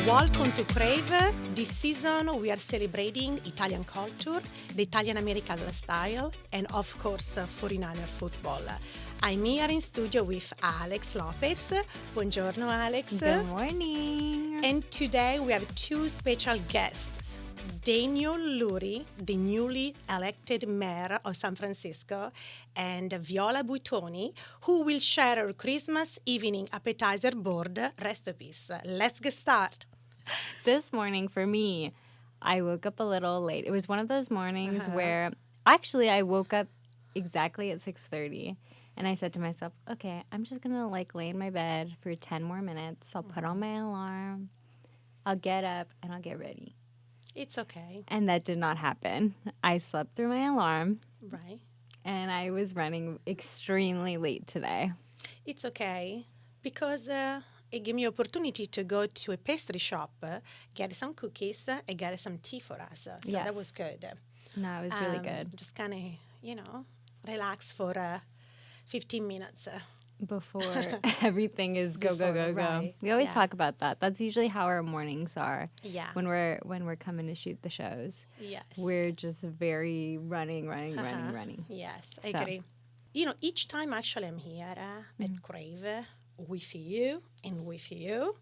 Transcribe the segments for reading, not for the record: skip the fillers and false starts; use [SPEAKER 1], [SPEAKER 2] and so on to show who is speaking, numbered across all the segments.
[SPEAKER 1] Welcome to Crave. This season we are celebrating Italian culture, the Italian American lifestyle, and of course 49er football. I'm here in studio with Alex Lopez. Buongiorno, Alex.
[SPEAKER 2] Good morning.
[SPEAKER 1] And today we have two special guests. Daniel Lurie, the newly elected mayor of San Francisco, and Viola Buitoni, who will share her Christmas evening appetizer board recipes. Let's get started.
[SPEAKER 2] This morning for me, I woke up a little late. It was one of those mornings where actually I woke up exactly at 6:30 and I said to myself, okay, I'm just going to lay in my bed for 10 more minutes. I'll put on my alarm. I'll get up and I'll get ready.
[SPEAKER 1] It's okay.
[SPEAKER 2] And that did not happen. I slept through my alarm.
[SPEAKER 1] Right.
[SPEAKER 2] And I was running extremely late today.
[SPEAKER 1] It's okay because it gave me opportunity to go to a pastry shop, get some cookies, and get some tea for us. So
[SPEAKER 2] Yes.
[SPEAKER 1] that was good.
[SPEAKER 2] No, it was really good.
[SPEAKER 1] Just kind of, relax for 15 minutes.
[SPEAKER 2] Before everything is go.
[SPEAKER 1] Right.
[SPEAKER 2] We always
[SPEAKER 1] Yeah.
[SPEAKER 2] talk about that. That's usually how our mornings are.
[SPEAKER 1] Yeah.
[SPEAKER 2] When we're coming to shoot the shows.
[SPEAKER 1] Yes.
[SPEAKER 2] We're just very running.
[SPEAKER 1] Yes, I
[SPEAKER 2] So.
[SPEAKER 1] agree. Each time actually I'm here at Crave with you and with you,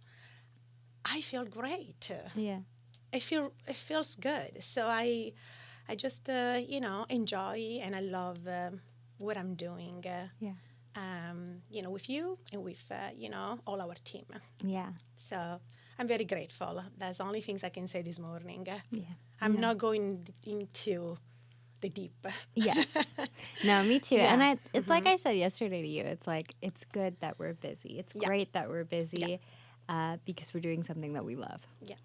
[SPEAKER 1] I feel great.
[SPEAKER 2] Yeah.
[SPEAKER 1] It feels good. So I just enjoy and I love what I'm doing.
[SPEAKER 2] Yeah.
[SPEAKER 1] With you and with all our team.
[SPEAKER 2] Yeah.
[SPEAKER 1] So I'm very grateful. That's the only things I can say this morning.
[SPEAKER 2] Yeah.
[SPEAKER 1] I'm not going into the deep.
[SPEAKER 2] Yes. No, me too.
[SPEAKER 1] Yeah.
[SPEAKER 2] And it's like I said yesterday to you. It's like it's good that we're busy. It's
[SPEAKER 1] Yeah.
[SPEAKER 2] great that we're busy because we're doing something that we love.
[SPEAKER 1] Yeah.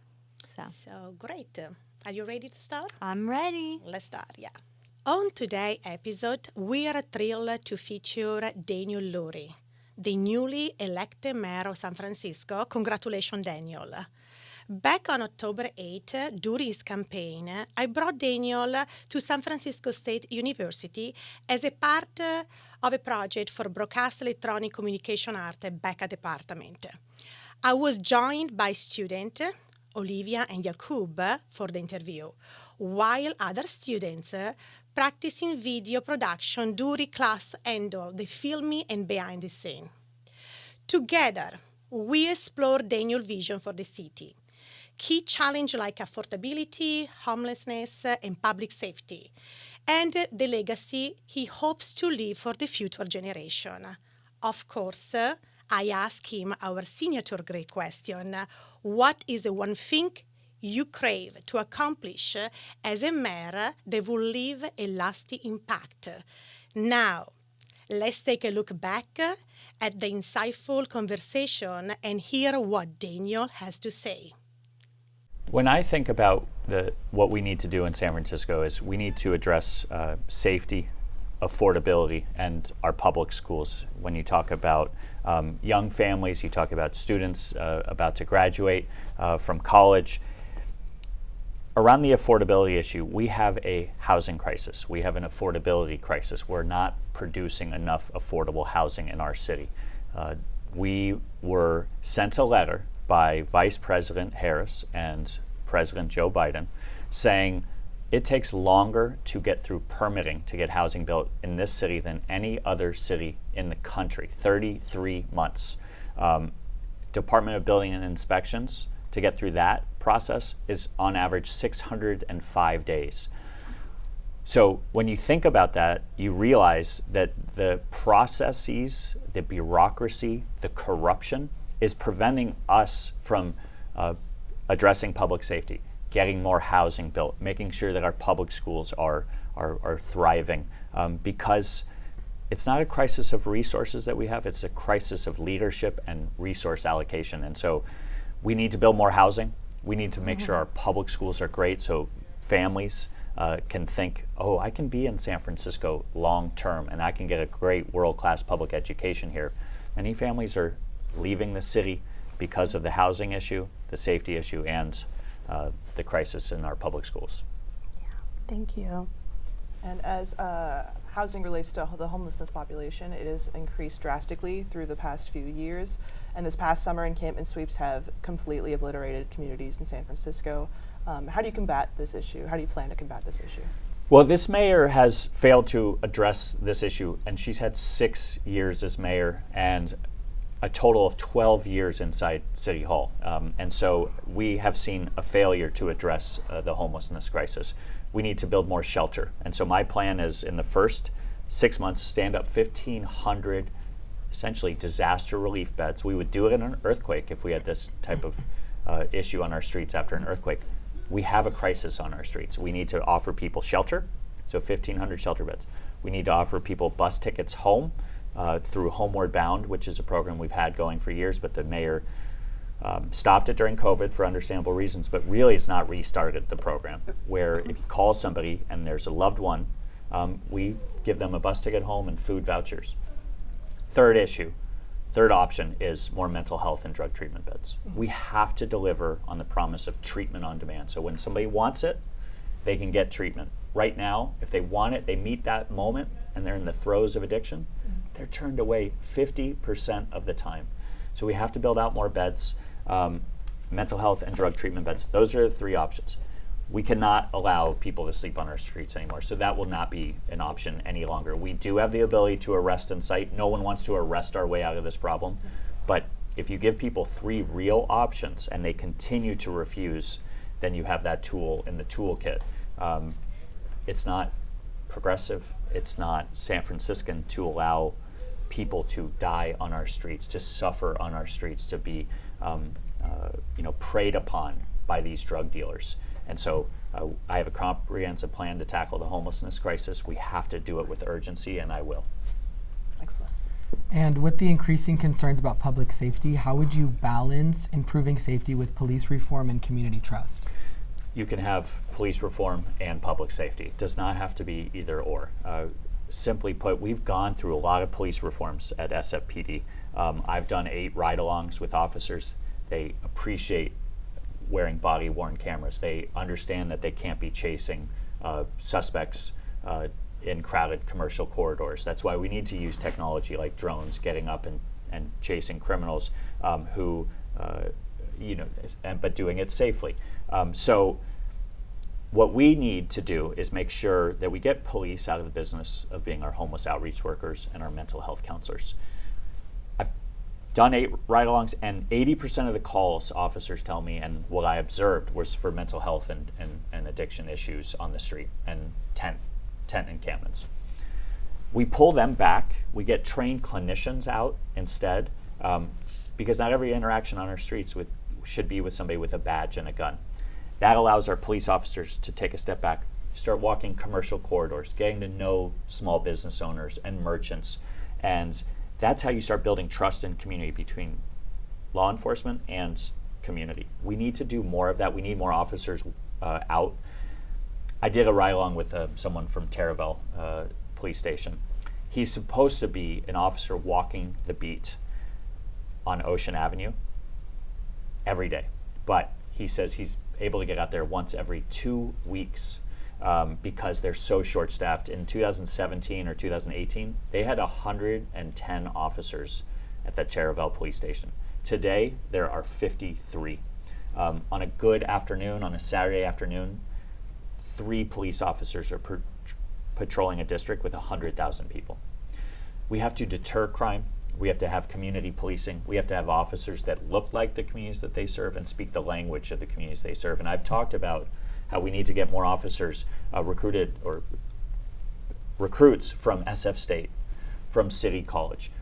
[SPEAKER 2] So
[SPEAKER 1] Great. Are you ready to start?
[SPEAKER 2] I'm ready.
[SPEAKER 1] Let's start, yeah. On today's episode, we are thrilled to feature Daniel Lurie, the newly elected mayor of San Francisco. Congratulations, Daniel. Back on October 8, during his campaign, I brought Daniel to San Francisco State University as a part of a project for broadcast electronic communication art at BECA department. I was joined by students Olivia and Jakub for the interview, while other students practicing video production during class handle the filming and behind the scene. Together, we explore Daniel's vision for the city. Key challenges like affordability, homelessness, and public safety, and the legacy he hopes to leave for the future generation. Of course, I ask him our signature great question: what is the one thing you crave to accomplish as a mayor that will leave a lasting impact? Now, let's take a look back at the insightful conversation and hear what Daniel has to say.
[SPEAKER 3] When I think about what we need to do in San Francisco is we need to address safety, affordability, and our public schools. When you talk about young families, you talk about students about to graduate from college. Around the affordability issue, we have a housing crisis. We have an affordability crisis. We're not producing enough affordable housing in our city. We were sent a letter by Vice President Harris and President Joe Biden saying it takes longer to get through permitting to get housing built in this city than any other city in the country, 33 months. Department of Building and Inspections, to get through that process is on average 605 days. So when you think about that, you realize that the processes, the bureaucracy, the corruption is preventing us from addressing public safety, getting more housing built, making sure that our public schools are thriving, because it's not a crisis of resources that we have, it's a crisis of leadership and resource allocation. And so we need to build more housing. We need to make sure our public schools are great so families can think, oh, I can be in San Francisco long term and I can get a great world-class public education here. Many families are leaving the city because of the housing issue, the safety issue, and the crisis in our public schools.
[SPEAKER 4] Thank you. And as housing relates to the homelessness population. It has increased drastically through the past few years, and this past summer encampment sweeps have completely obliterated communities in San Francisco. How do you combat this issue? How do you plan to combat this issue?
[SPEAKER 3] Well, this mayor has failed to address this issue, and she's had 6 years as mayor and a total of 12 years inside City Hall. And so we have seen a failure to address the homelessness crisis. We need to build more shelter. And so my plan is in the first 6 months, stand up 1,500 essentially disaster relief beds. We would do it in an earthquake if we had this type of issue on our streets after an earthquake. We have a crisis on our streets. We need to offer people shelter, so 1,500 shelter beds. We need to offer people bus tickets home through Homeward Bound, which is a program we've had going for years, but the mayor stopped it during COVID for understandable reasons, but really it's not restarted the program, where if you call somebody and there's a loved one, we give them a bus ticket home and food vouchers. Third option is more mental health and drug treatment beds. We have to deliver on the promise of treatment on demand. So when somebody wants it, they can get treatment. Right now, if they want it, they meet that moment and they're in the throes of addiction, they're turned away 50% of the time. So we have to build out more beds, mental health and drug treatment beds. Those are the 3 options. We cannot allow people to sleep on our streets anymore, so that will not be an option any longer. We do have the ability to arrest in sight. No one wants to arrest our way out of this problem, but if you give people 3 real options and they continue to refuse, then you have that tool in the toolkit. It's not progressive, it's not San Franciscan to allow people to die on our streets, to suffer on our streets, to be preyed upon by these drug dealers. And so I have a comprehensive plan to tackle the homelessness crisis. We have to do it with urgency, and I will.
[SPEAKER 4] Excellent.
[SPEAKER 5] And with the increasing concerns about public safety, how would you balance improving safety with police reform and community trust?
[SPEAKER 3] You can have police reform and public safety. It does not have to be either or. Simply put, we've gone through a lot of police reforms at SFPD. I've done 8 ride-alongs with officers. They appreciate wearing body-worn cameras. They understand that they can't be chasing suspects in crowded commercial corridors. That's why we need to use technology like drones, getting up and chasing criminals but doing it safely. So what we need to do is make sure that we get police out of the business of being our homeless outreach workers and our mental health counselors. I've done 8 ride-alongs, and 80% of the calls officers tell me, and what I observed, was for mental health and addiction issues on the street and tent encampments. We pull them back. We get trained clinicians out instead, because not every interaction on our streets should be with somebody with a badge and a gun. That allows our police officers to take a step back, start walking commercial corridors, getting to know small business owners and merchants. And that's how you start building trust and community between law enforcement and community. We need to do more of that. We need more officers out. I did a ride-along with someone from Terraville Police Station. He's supposed to be an officer walking the beat on Ocean Avenue every day, but he says he's able to get out there once every 2 weeks because they're so short-staffed. In 2017 or 2018, they had 110 officers at the Terraville Police Station. Today, there are 53. On a good afternoon, on a Saturday afternoon, 3 police officers are patrolling a district with 100,000 people. We have to deter crime. We have to have community policing. We have to have officers that look like the communities that they serve and speak the language of the communities they serve. And I've talked about how we need to get more officers recruited or recruits from SF State, from City College,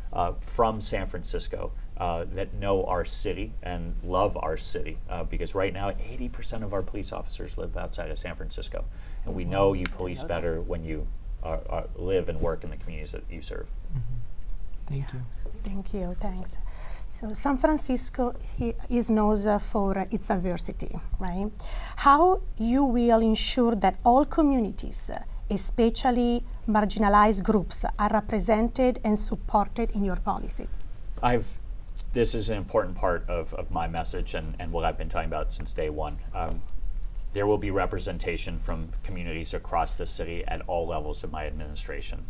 [SPEAKER 3] from San Francisco, that know our city and love our city. Because right now, 80% of our police officers live outside of San Francisco. And we know you police better when you live and work in the communities that you serve.
[SPEAKER 5] Thank you.
[SPEAKER 1] Thank you, thanks. So San Francisco is known for its diversity, right? How you will ensure that all communities, especially marginalized groups, are represented and supported in your policy?
[SPEAKER 3] This is an important part of my message and what I've been talking about since day one. there will be representation from communities across the city at all levels of my administration.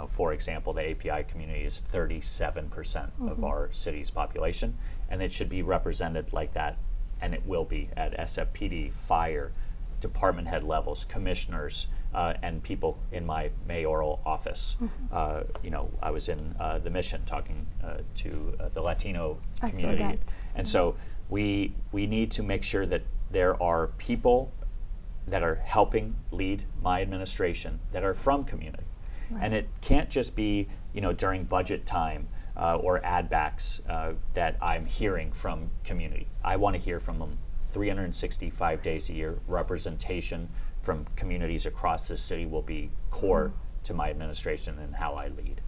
[SPEAKER 3] For example, the API community is 37% of our city's population, and it should be represented like that, and it will be at SFPD, fire, department head levels, commissioners, and people in my mayoral office. I was in the mission talking to the Latino community. And so we need to make sure that there are people that are helping lead my administration that are from community. Right. And it can't just be, during budget time or ad backs that I'm hearing from community. I want to hear from them 365 days a year. Representation from communities across the city will be core to my administration and how I lead.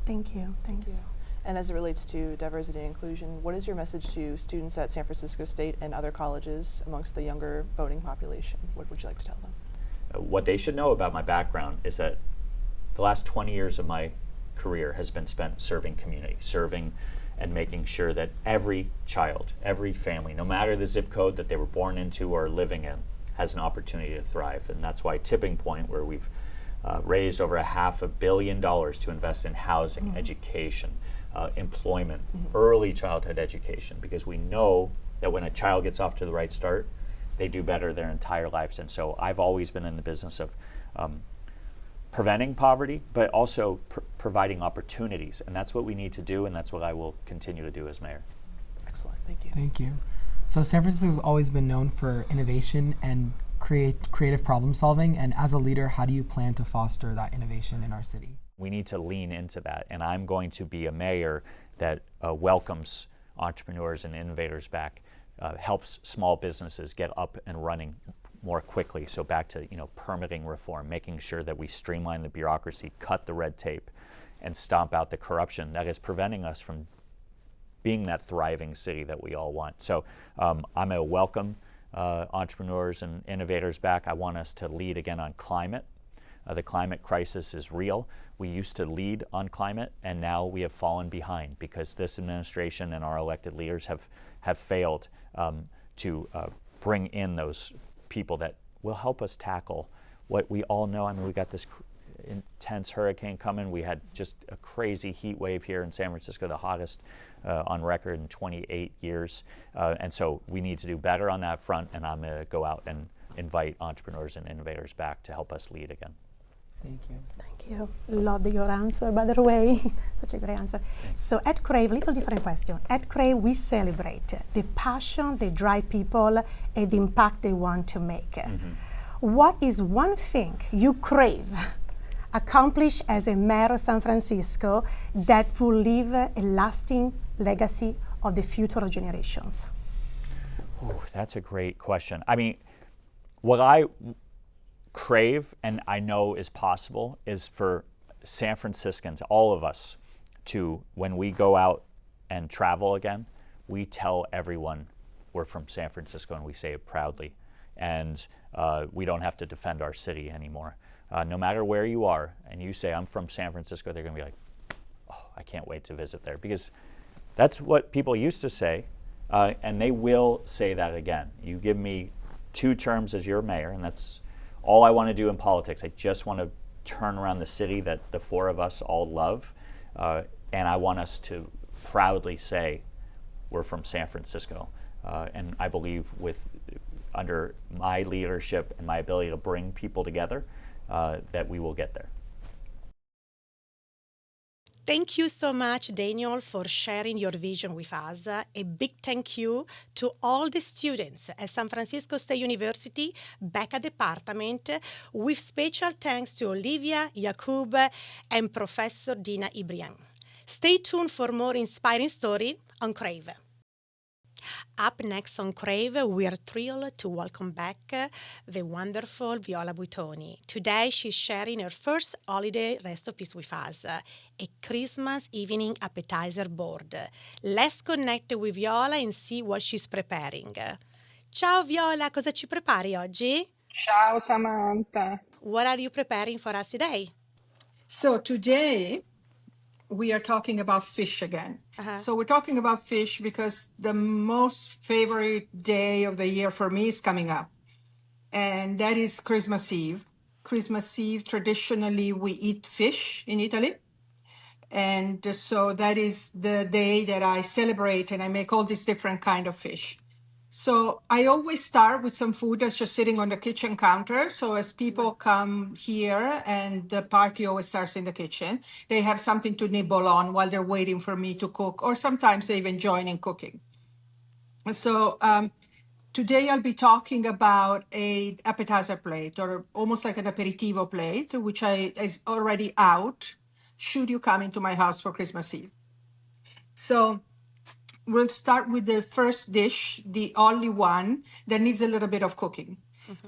[SPEAKER 1] Thank you. Thanks.
[SPEAKER 4] And as it relates to diversity and inclusion, what is your message to students at San Francisco State and other colleges amongst the younger voting population? What would you like to tell them?
[SPEAKER 3] What they should know about my background is that the last 20 years of my career has been spent serving community, serving and making sure that every child, every family, no matter the zip code that they were born into or living in, has an opportunity to thrive. And that's why Tipping Point, where we've raised over $500 million to invest in housing, education, employment, early childhood education, because we know that when a child gets off to the right start, they do better their entire lives. And so I've always been in the business of preventing poverty, but also providing opportunities. And that's what we need to do, and that's what I will continue to do as mayor.
[SPEAKER 4] Excellent, thank you.
[SPEAKER 5] Thank you. So San Francisco has always been known for innovation and creative problem solving. And as a leader, how do you plan to foster that innovation in our city?
[SPEAKER 3] We need to lean into that, and I'm going to be a mayor that welcomes entrepreneurs and innovators back, helps small businesses get up and running more quickly. So back to permitting reform, making sure that we streamline the bureaucracy, cut the red tape, and stomp out the corruption that is preventing us from being that thriving city that we all want. So I'm going to welcome entrepreneurs and innovators back. I want us to lead again on climate. The climate crisis is real. We used to lead on climate, and now we have fallen behind because this administration and our elected leaders have failed to bring in those people that will help us tackle what we all know. I mean, we got this intense hurricane coming. We had just a crazy heat wave here in San Francisco, the hottest on record in 28 years. And so we need to do better on that front, and I'm going to go out and invite entrepreneurs and innovators back to help us lead again.
[SPEAKER 5] Thank you.
[SPEAKER 1] Thank you. Loved your answer, by the way. Such a great answer. So at Crave, little different question. At Crave, we celebrate the passion, the drive people, and the impact they want to make. What is one thing you crave accomplish as a mayor of San Francisco that will leave a lasting legacy of the future generations?
[SPEAKER 3] Oh, that's a great question. I mean, what I crave and I know is possible is for San Franciscans, all of us, to, when we go out and travel again, we tell everyone we're from San Francisco and we say it proudly. And we don't have to defend our city anymore. No matter where you are and you say, I'm from San Francisco, they're going to be like, oh, I can't wait to visit there. Because that's what people used to say, and they will say that again. You give me 2 terms as your mayor, and that's all I want to do in politics. I just want to turn around the city that the 4 of us all love, and I want us to proudly say we're from San Francisco. And I believe under my leadership and my ability to bring people together, that we will get there.
[SPEAKER 1] Thank you so much, Daniel, for sharing your vision with us. A big thank you to all the students at San Francisco State University BECA department, with special thanks to Olivia, Yakub, and Professor Dina Ibrahim. Stay tuned for more inspiring story on Crave. Up next on Crave, we are thrilled to welcome back the wonderful Viola Buitoni. Today, she's sharing her first holiday recipe with us, a Christmas evening appetizer board. Let's connect with Viola and see what she's preparing. Ciao Viola, cosa ci prepari oggi?
[SPEAKER 6] Ciao Samantha.
[SPEAKER 1] What are you preparing for us today?
[SPEAKER 6] So today we are talking about fish again. So we're talking about fish because the most favorite day of the year for me is coming up. and that is Christmas Eve. Christmas Eve, traditionally, we eat fish in Italy. And so that is the day that I celebrate, and I make all these different kind of fish. So I always start with some food that's just sitting on the kitchen counter. So as people come here, and the party always starts in the kitchen, they have something to nibble on while they're waiting for me to cook, or sometimes they even join in cooking. So today I'll be talking about a appetizer plate, or almost like an aperitivo plate, which is already out should you come into my house for Christmas Eve. So we'll start with the first dish, the only one that needs a little bit of cooking.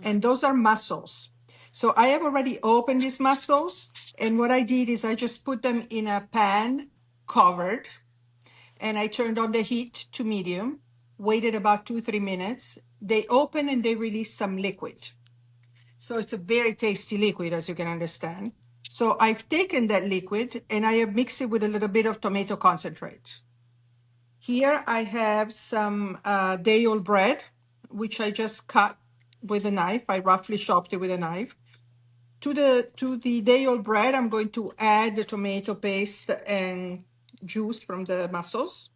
[SPEAKER 6] And those are mussels. So I have already opened these mussels, and what I did is I just put them in a pan covered, and I turned on the heat to medium, waited about 2-3 minutes. They open and they release some liquid. So it's a very tasty liquid, as you can understand. So I've taken that liquid and I have mixed it with a little bit of tomato concentrate. Here I have some day-old bread, which I just cut with a knife. I roughly chopped it with a knife. To the day-old bread, I'm going to add the tomato paste and juice from the mussels.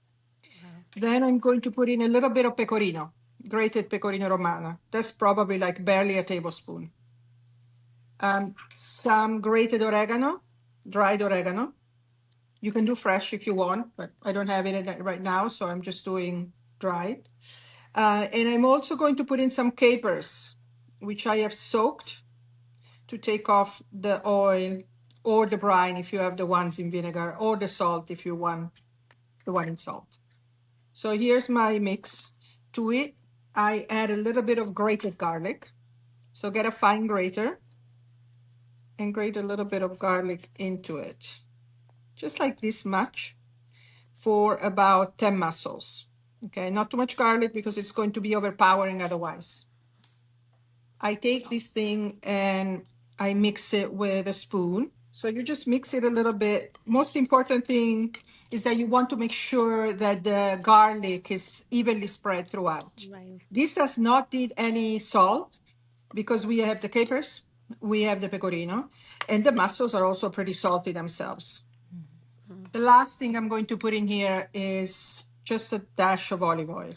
[SPEAKER 6] Then I'm going to put in a little bit of pecorino, grated pecorino romano. That's probably like barely a tablespoon. Some grated oregano, dried oregano. You can do fresh if you want, but I don't have it right now, so I'm just doing dried. And I'm also going to put in some capers, which I have soaked to take off the oil, or the brine if you have the ones in vinegar, or the salt if you want the one in salt. So here's my mix. To it, I add a little bit of grated garlic. So get a fine grater and grate a little bit of garlic into it. Just like this much for about 10 mussels. Okay, not too much garlic because it's going to be overpowering otherwise. I take this thing and I mix it with a spoon. So you just mix it a little bit. Most important thing is that you want to make sure that the garlic is evenly spread throughout.
[SPEAKER 1] Right.
[SPEAKER 6] This does not need any salt because we have the capers, we have the pecorino, and the mussels are also pretty salty themselves. The last thing I'm going to put in here is just a dash of olive oil.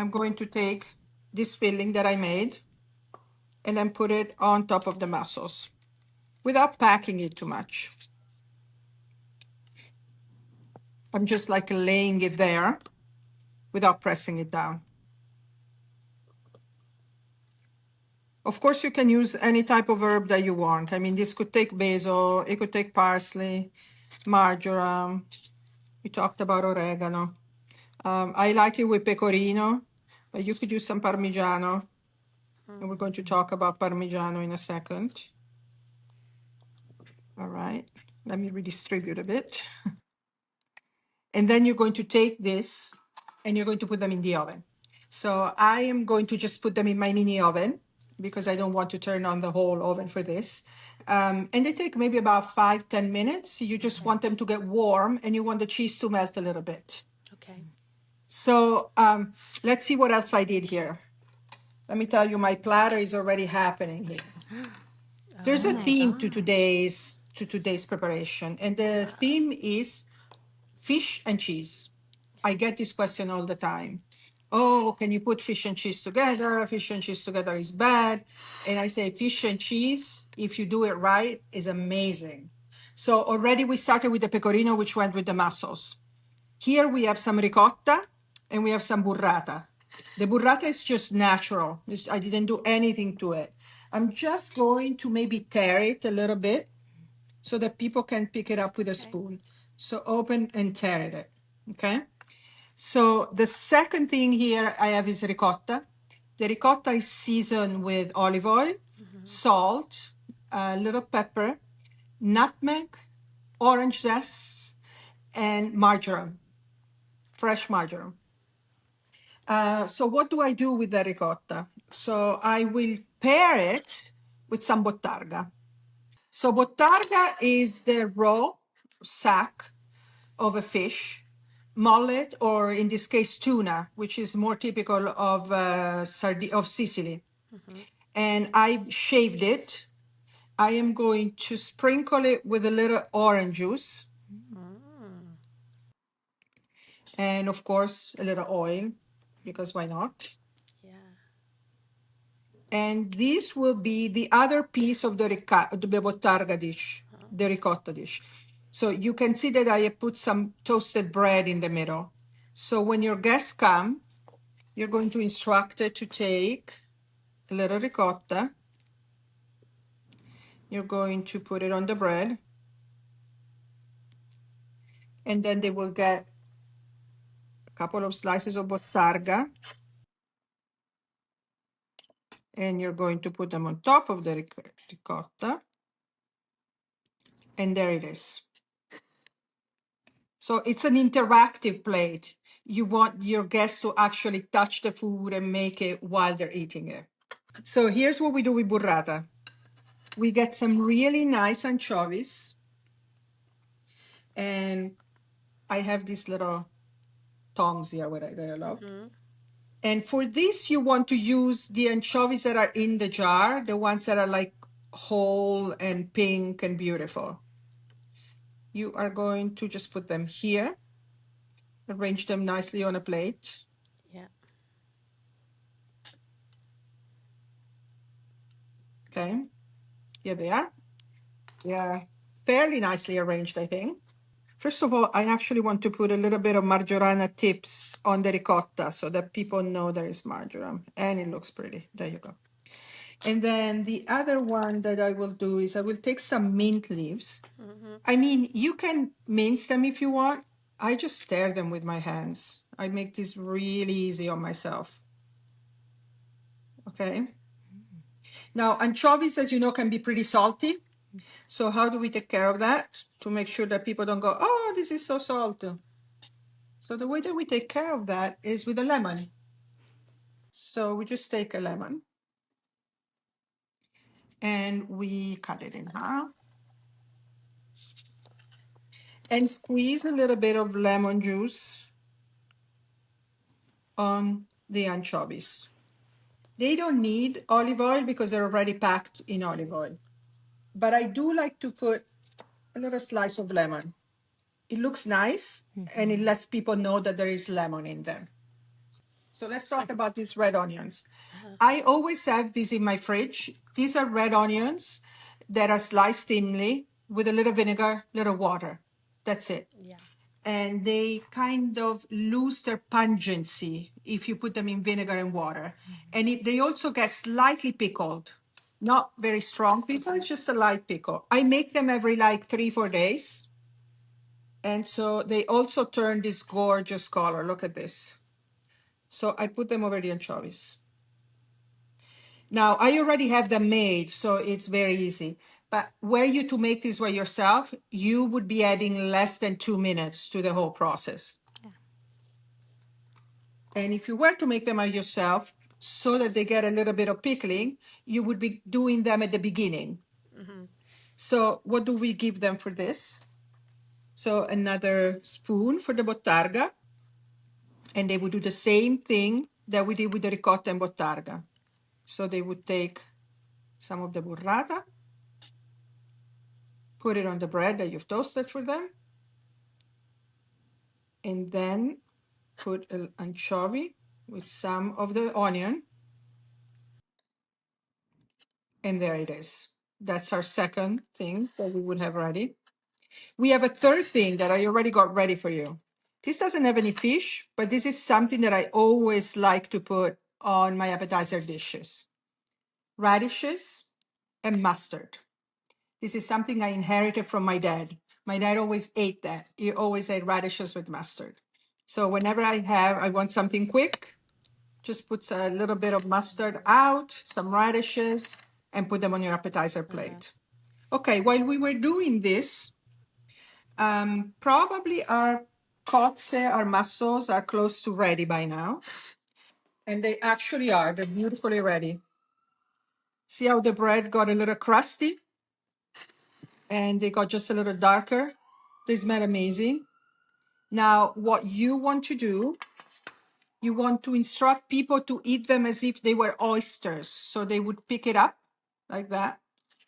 [SPEAKER 6] I'm going to take this filling that I made and then put it on top of the mussels without packing it too much. I'm just like laying it there without pressing it down. Of course, you can use any type of herb that you want. I mean, this could take basil, it could take parsley, marjoram. We talked about oregano. I like it with pecorino, but you could use some parmigiano. And we're going to talk about parmigiano in a second. All right, let me redistribute a bit. And then you're going to take this and you're going to put them in the oven. So I am going to just put them in my mini oven because I don't want to turn on the whole oven for this. And they take maybe about 5-10 minutes. You just want them to get warm and you want the cheese to melt a little bit.
[SPEAKER 1] Okay.
[SPEAKER 6] So let's see what else I did here. Let me tell you, my platter is already happening here. There's a theme to today's preparation, and the theme is fish and cheese. I get this question all the time. Oh, can you put fish and cheese together? Fish and cheese together is bad. And I say fish and cheese, if you do it right, is amazing. So already we started with the pecorino, which went with the mussels. Here we have some ricotta and we have some burrata. The burrata is just natural. I didn't do anything to it. I'm just going to maybe tear it a little bit so that people can pick it up with a spoon. So open and tear it, okay? So the second thing here I have is ricotta. The ricotta is seasoned with olive oil, salt, a little pepper, nutmeg, orange zest, and marjoram, fresh marjoram. So what do I do with the ricotta? So I will pair it with some bottarga. So bottarga is the raw sack of a fish mullet, or in this case, tuna, which is more typical of of Sicily. And I've shaved it. I am going to sprinkle it with a little orange juice. And of course, a little oil, because why not?
[SPEAKER 1] Yeah.
[SPEAKER 6] And this will be the other piece of the bottarga dish, the ricotta dish. So you can see that I have put some toasted bread in the middle. So when your guests come, you're going to instruct it to take a little ricotta. You're going to put it on the bread. And then they will get a couple of slices of bottarga. And you're going to put them on top of the ricotta. And there it is. So it's an interactive plate. You want your guests to actually touch the food and make it while they're eating it. So here's what we do with burrata. We get some really nice anchovies. And I have these little tongs here that I love. And for this, you want to use the anchovies that are in the jar, the ones that are like whole and pink and beautiful. You are going to just put them here, arrange them nicely on a plate.
[SPEAKER 1] Yeah.
[SPEAKER 6] Okay, here they are. They are fairly nicely arranged, I think. First of all, I actually want to put a little bit of marjorana tips on the ricotta so that people know there is marjoram, and it looks pretty. There you go. And then the other one that I will do is I will take some mint leaves. I mean, you can mince them if you want. I just stir them with my hands. I make this really easy on myself. Okay. Now, anchovies, as you know, can be pretty salty. So how do we take care of that to make sure that people don't go, oh, this is so salty? So the way that we take care of that is with a lemon. So we just take a lemon and we cut it in half and squeeze a little bit of lemon juice on the anchovies. They don't need olive oil because they're already packed in olive oil. But I do like to put a little slice of lemon. It looks nice and it lets people know that there is lemon in them. So let's talk about these red onions. I always have these in my fridge. These are red onions that are sliced thinly with a little vinegar, little water. That's it.
[SPEAKER 1] Yeah.
[SPEAKER 6] And they kind of lose their pungency if you put them in vinegar and water. And they also get slightly pickled. Not very strong pickle, just a light pickle. I make them every like 3-4 days. And so they also turn this gorgeous color. Look at this. So I put them over the anchovies. Now, I already have them made, so it's very easy. But were you to make this by yourself, you would be adding less than 2 minutes to the whole process.
[SPEAKER 2] Yeah.
[SPEAKER 6] And if you were to make them by yourself, so that they get a little bit of pickling, you would be doing them at the beginning. So what do we give them for this? So another spoon for the bottarga. And they would do the same thing that we did with the ricotta and bottarga. So they would take some of the burrata, put it on the bread that you've toasted for them, and then put an anchovy with some of the onion. And there it is. That's our second thing that we would have ready. We have a third thing that I already got ready for you. This doesn't have any fish, but this is something that I always like to put on my appetizer dishes. Radishes and mustard. This is something I inherited from my dad. My dad always ate that. He always ate radishes with mustard. So whenever I want something quick, just put a little bit of mustard out, some radishes, and put them on your appetizer plate. Okay, while we were doing this, probably our cozze, our mussels are close to ready by now. And they actually are. They're beautifully ready. See how the bread got a little crusty? And they got just a little darker. They smell amazing. Now, what you want to do, you want to instruct people to eat them as if they were oysters. So they would pick it up like that.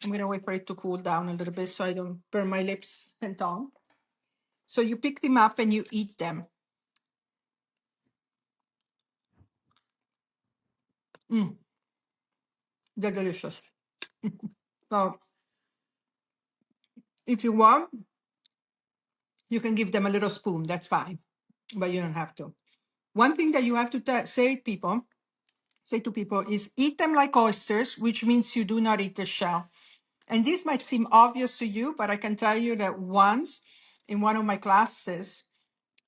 [SPEAKER 6] I'm going to wait for it to cool down a little bit so I don't burn my lips and tongue. So you pick them up and you eat them. They're delicious. So if you want, you can give them a little spoon. That's fine, but you don't have to. One thing that you have to say to people is eat them like oysters, which means you do not eat the shell. And this might seem obvious to you, but I can tell you that once in one of my classes,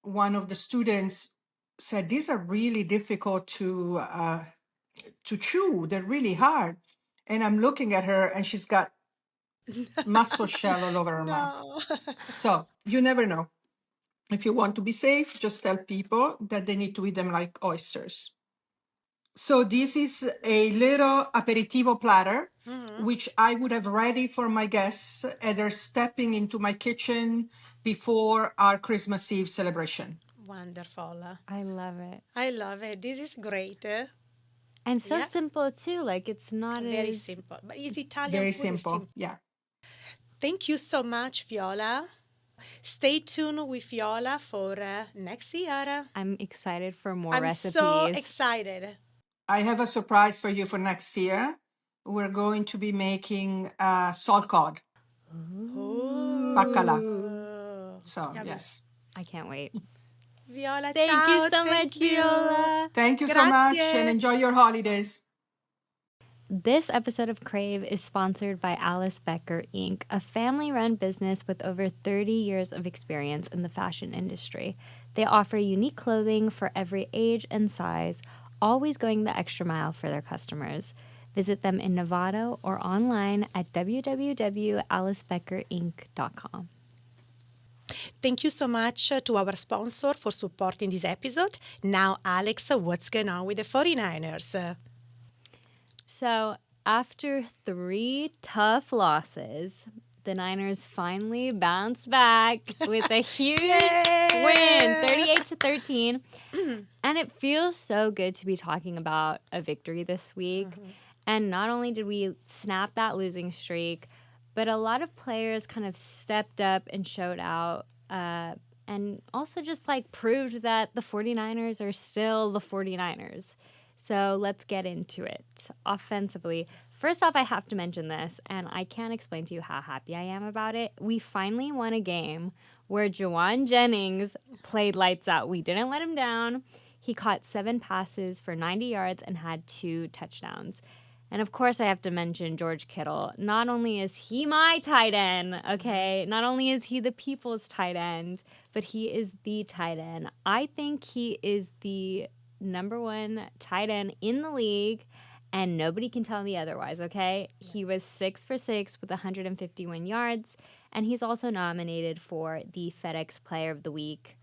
[SPEAKER 6] one of the students said, these are really difficult to chew. They're really hard. And I'm looking at her and she's got mussel shell all over her mouth.
[SPEAKER 1] No.
[SPEAKER 6] So you never know. If you want to be safe, just tell people that they need to eat them like oysters. So this is a little aperitivo platter, which I would have ready for my guests as they're stepping into my kitchen before our Christmas Eve celebration.
[SPEAKER 1] Wonderful.
[SPEAKER 2] I love it.
[SPEAKER 1] I love it. This is great.
[SPEAKER 2] And so
[SPEAKER 1] Yeah.
[SPEAKER 2] simple too. Like it's not
[SPEAKER 1] Very
[SPEAKER 2] as
[SPEAKER 1] simple. But it's Italian
[SPEAKER 6] Very
[SPEAKER 1] food. Is
[SPEAKER 6] simple. Yeah.
[SPEAKER 1] Thank you so much, Viola. Stay tuned with Viola for next year.
[SPEAKER 2] I'm excited for more
[SPEAKER 1] I'm
[SPEAKER 2] recipes.
[SPEAKER 1] so excited.
[SPEAKER 6] I have a surprise for you for next year. We're going to be making salt cod. Bacala. So,
[SPEAKER 1] Yummy.
[SPEAKER 6] yes.
[SPEAKER 2] I can't wait.
[SPEAKER 1] Viola,
[SPEAKER 2] Thank
[SPEAKER 1] ciao.
[SPEAKER 2] you so
[SPEAKER 1] Thank
[SPEAKER 2] much,
[SPEAKER 1] you.
[SPEAKER 2] Viola.
[SPEAKER 6] Thank you so much
[SPEAKER 1] Grazie.
[SPEAKER 6] and enjoy your holidays.
[SPEAKER 2] This episode of Crave is sponsored by Alice Becker Inc., a family-run business with over 30 years of experience in the fashion industry. They offer unique clothing for every age and size, always going the extra mile for their customers. Visit them in Nevada or online at www.alicebeckerinc.com.
[SPEAKER 1] Thank you so much to our sponsor for supporting this episode. Now, Alex, what's going on with the 49ers?
[SPEAKER 2] So, after 3 tough losses, the Niners finally bounced back with a huge win, 38-13. And it feels so good to be talking about a victory this week. And not only did we snap that losing streak, but a lot of players kind of stepped up and showed out and also just like proved that the 49ers are still the 49ers. So let's get into it. Offensively, first off, I have to mention this, and I can't explain to you how happy I am about it. We finally won a game where Juwan Jennings played lights out. We didn't let him down. He caught 7 passes for 90 yards and had 2 touchdowns. And of course, I have to mention George Kittle. Not only is he my tight end, okay? Not only is he the people's tight end, but he is the tight end. I think he is the #1 tight end in the league, and nobody can tell me otherwise, okay? He was 6 for 6 with 151 yards, and he's also nominated for the FedEx Player of the Week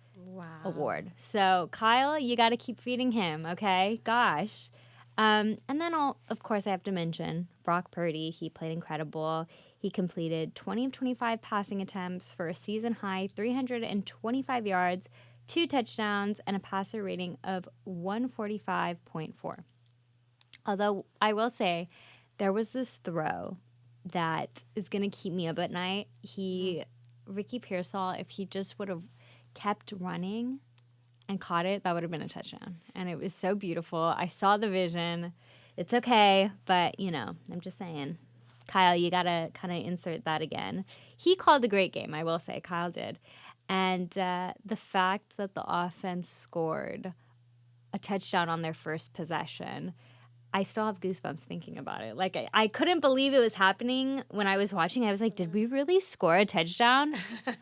[SPEAKER 2] award. So, Kyle, you got to keep feeding him, okay? Gosh. And then, of course, I have to mention Brock Purdy. He played incredible. He completed 20 of 25 passing attempts for a season-high 325 yards, 2 touchdowns, and a passer rating of 145.4. Although I will say there was this throw that is going to keep me up at night. Ricky Pearsall, if he just would have kept running and caught it, that would have been a touchdown. And it was so beautiful. I saw the vision. It's okay, but, I'm just saying. Kyle, you got to kind of insert that again. He called a great game, I will say. Kyle did. And the fact that the offense scored a touchdown on their first possession, I still have goosebumps thinking about it. Like, I couldn't believe it was happening when I was watching. I was like, did we really score a touchdown?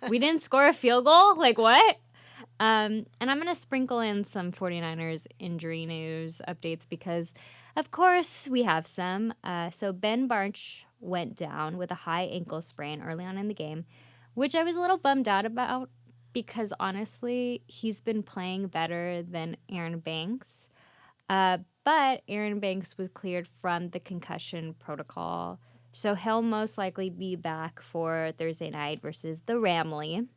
[SPEAKER 2] We didn't score a field goal? Like, what? And I'm going to sprinkle in some 49ers injury news updates because, of course, we have some. So Ben Barch went down with a high ankle sprain early on in the game, which I was a little bummed out about because, honestly, he's been playing better than Aaron Banks. But Aaron Banks was cleared from the concussion protocol, so he'll most likely be back for Thursday night versus the Ramley.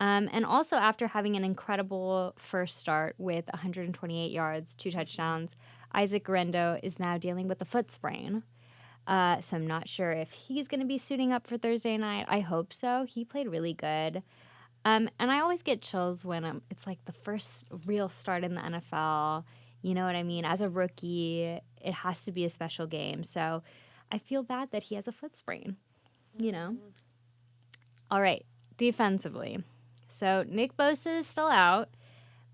[SPEAKER 2] And also after having an incredible first start with 128 yards, 2 touchdowns, Isaac Guerrero is now dealing with a foot sprain. So I'm not sure if he's going to be suiting up for Thursday night. I hope so. He played really good. And I always get chills when it's like the first real start in the NFL. You know what I mean? As a rookie, it has to be a special game. So I feel bad that he has a foot sprain, you know? All right, defensively. So Nick Bosa is still out,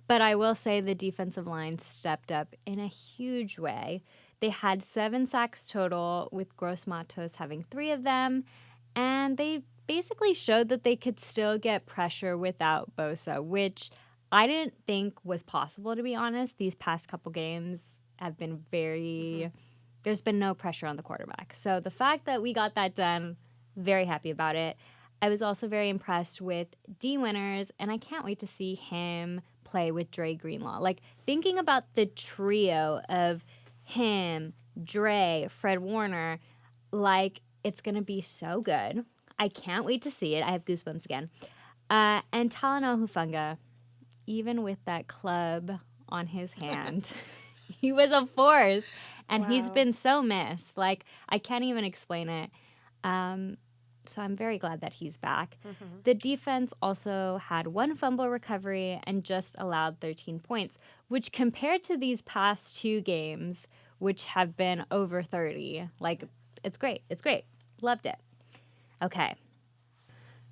[SPEAKER 2] but I will say the defensive line stepped up in a huge way. They had 7 sacks total, with Gross Matos having 3 of them, and they basically showed that they could still get pressure without Bosa, which I didn't think was possible, to be honest. These past couple games have been there's been no pressure on the quarterback. So the fact that we got that done, very happy about it. I was also very impressed with D. Winters, and I can't wait to see him play with Dre Greenlaw. Like, thinking about the trio of him, Dre, Fred Warner, like, it's going to be so good. I can't wait to see it. I have goosebumps again. And Talanoa Hufanga, even with that club on his hand, he was a force, and he's been so missed. Like, I can't even explain it. So I'm very glad that he's back. The defense also had 1 fumble recovery and just allowed 13 points, which compared to these past 2 games, which have been over 30, like, it's great. It's great. Loved it. Okay.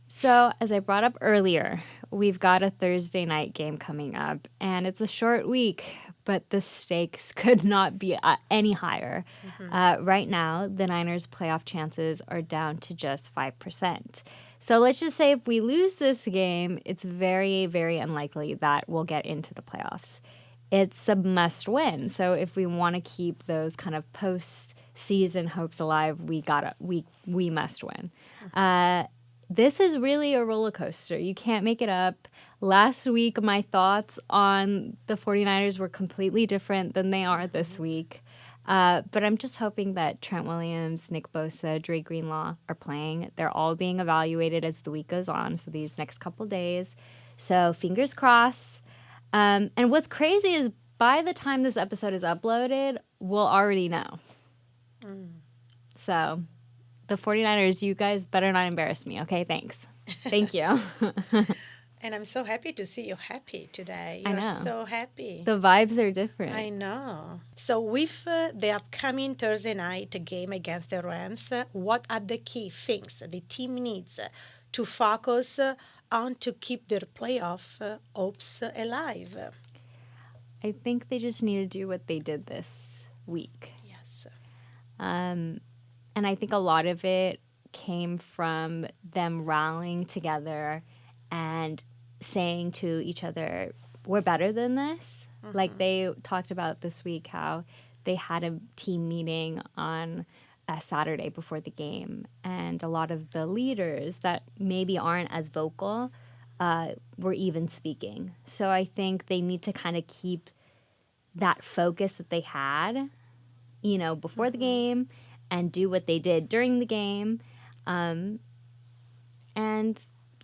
[SPEAKER 2] So as I brought up earlier, we've got a Thursday night game coming up, and it's a short week, but the stakes could not be any higher. Right now, the Niners' playoff chances are down to just 5%. So let's just say if we lose this game, it's very, very unlikely that we'll get into the playoffs. It's a must win. So if we want to keep those kind of post-season hopes alive, we must win. This is really a roller coaster. You can't make it up. Last week, my thoughts on the 49ers were completely different than they are this week. But I'm just hoping that Trent Williams, Nick Bosa, Dre Greenlaw are playing. They're all being evaluated as the week goes on, so these next couple days. So fingers crossed. And what's crazy is by the time this episode is uploaded, we'll already know. So the 49ers, you guys better not embarrass me, okay? Thanks. Thank you.
[SPEAKER 1] And I'm so happy to see you happy today.
[SPEAKER 2] I
[SPEAKER 1] You're
[SPEAKER 2] know.
[SPEAKER 1] so happy.
[SPEAKER 2] The vibes are different.
[SPEAKER 1] I know. So with the upcoming Thursday night game against the Rams, what are the key things the team needs to focus on to keep their playoff hopes alive?
[SPEAKER 2] I think they just need to do what they did this week.
[SPEAKER 1] Yes.
[SPEAKER 2] And I think a lot of it came from them rallying together and saying to each other, we're better than this. Like they talked about this week how they had a team meeting on a Saturday before the game, and a lot of the leaders that maybe aren't as vocal were even speaking. So I think they need to kind of keep that focus that they had, you know, before the game, and do what they did during the game, and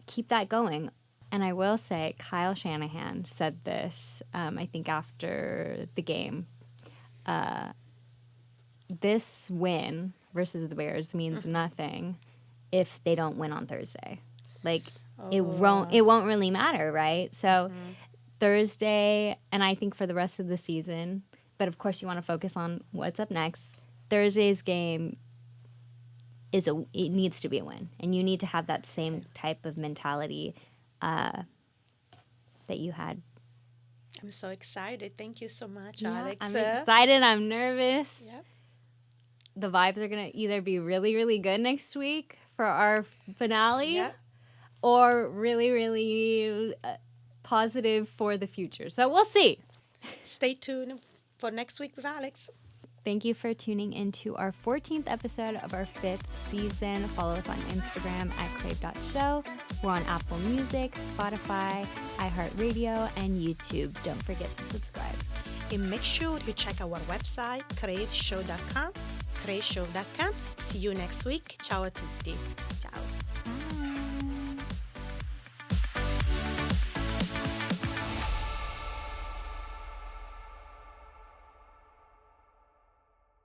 [SPEAKER 2] keep that going. And I will say, Kyle Shanahan said this, I think after the game. This win versus the Bears means nothing if they don't win on Thursday. Like, it won't really matter, right? So Thursday, and I think for the rest of the season, but of course you want to focus on what's up next. Thursday's game it needs to be a win, and you need to have that same type of mentality that you had.
[SPEAKER 1] I'm so excited. Thank you so much,
[SPEAKER 2] Yeah,
[SPEAKER 1] Alex.
[SPEAKER 2] I'm excited. I'm nervous.
[SPEAKER 1] Yep.
[SPEAKER 2] The vibes are going to either be really, really good next week for our finale,
[SPEAKER 1] Yep.
[SPEAKER 2] or really, really positive for the future. So we'll see.
[SPEAKER 1] Stay tuned for next week with Alex.
[SPEAKER 2] Thank you for tuning into our 14th episode of our 5th season. Follow us on Instagram at crave.show. We're on Apple Music, Spotify, iHeartRadio, and YouTube. Don't forget to subscribe.
[SPEAKER 1] And make sure you check our website, craveshow.com, craveshow.com. See you next week. Ciao a tutti.